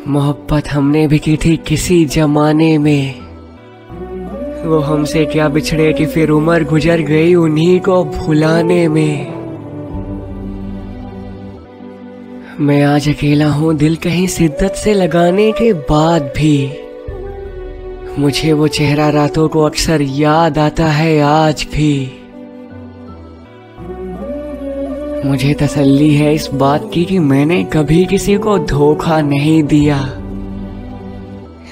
मोहब्बत हमने भी की थी किसी जमाने में। वो हमसे क्या बिछड़े कि फिर उम्र गुजर गई उन्हीं को भुलाने में। मैं आज अकेला हूँ दिल कहीं शिद्दत से लगाने के बाद भी। मुझे वो चेहरा रातों को अक्सर याद आता है आज भी। मुझे तसल्ली है इस बात की कि मैंने कभी किसी को धोखा नहीं दिया।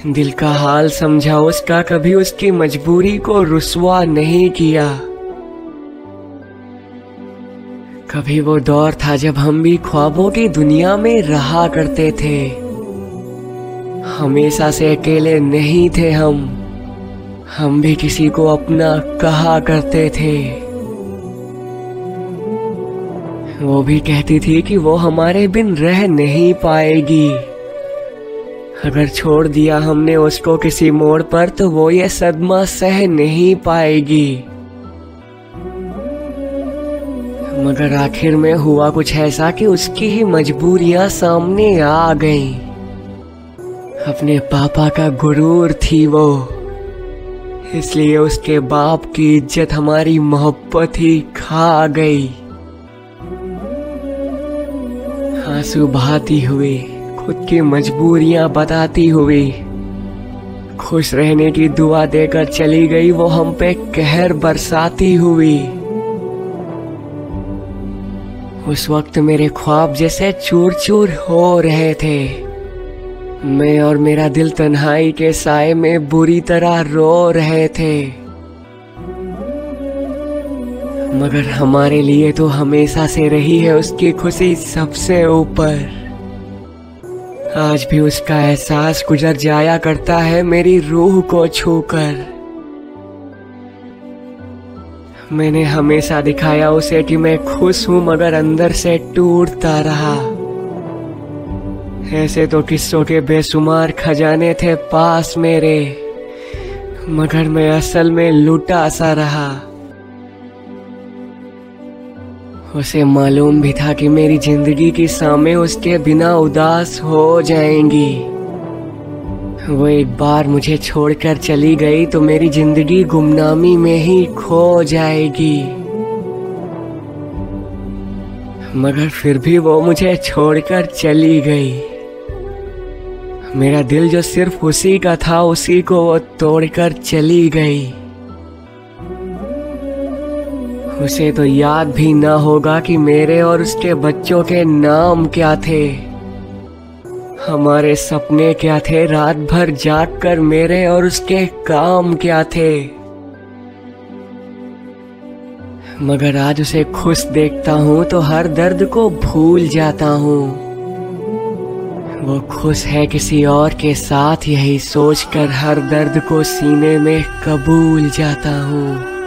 दिल का हाल समझा उसका, कभी उसकी मजबूरी को रुस्वा नहीं किया। कभी वो दौर था जब हम भी ख्वाबों की दुनिया में रहा करते थे। हमेशा से अकेले नहीं थे हम भी किसी को अपना कहा करते थे। वो भी कहती थी कि वो हमारे बिन रह नहीं पाएगी। अगर छोड़ दिया हमने उसको किसी मोड़ पर तो वो ये सदमा सह नहीं पाएगी। मगर आखिर में हुआ कुछ ऐसा कि उसकी ही मजबूरियां सामने आ गईं। अपने पापा का गुरूर थी वो, इसलिए उसके बाप की इज्जत हमारी मोहब्बत ही खा गई। आंसू बहाती हुई, खुद की मजबूरियां बताती हुई, खुश रहने की दुआ देकर चली गई वो हम पे कहर बरसाती हुई। उस वक्त मेरे ख्वाब जैसे चूर चूर हो रहे थे। मैं और मेरा दिल तन्हाई के साए में बुरी तरह रो रहे थे। मगर हमारे लिए तो हमेशा से रही है उसकी खुशी सबसे ऊपर। आज भी उसका एहसास गुजर जाया करता है मेरी रूह को छूकर। मैंने हमेशा दिखाया उसे कि मैं खुश हूं, मगर अंदर से टूटता रहा। ऐसे तो किस्सों के बेशुमार खजाने थे पास मेरे, मगर मैं असल में लुटा सा रहा। उसे मालूम भी था कि मेरी जिंदगी की शामें उसके बिना उदास हो जाएंगी। वो एक बार मुझे छोड़कर चली गई तो मेरी जिंदगी गुमनामी में ही खो जाएगी। मगर फिर भी वो मुझे छोड़कर चली गई। मेरा दिल जो सिर्फ उसी का था उसी को वो तोड़कर चली गई। उसे तो याद भी ना होगा कि मेरे और उसके बच्चों के नाम क्या थे, हमारे सपने क्या थे, रात भर जाग कर मेरे और उसके काम क्या थे। मगर आज उसे खुश देखता हूँ तो हर दर्द को भूल जाता हूँ। वो खुश है किसी और के साथ, यही सोचकर हर दर्द को सीने में कबूल जाता हूँ।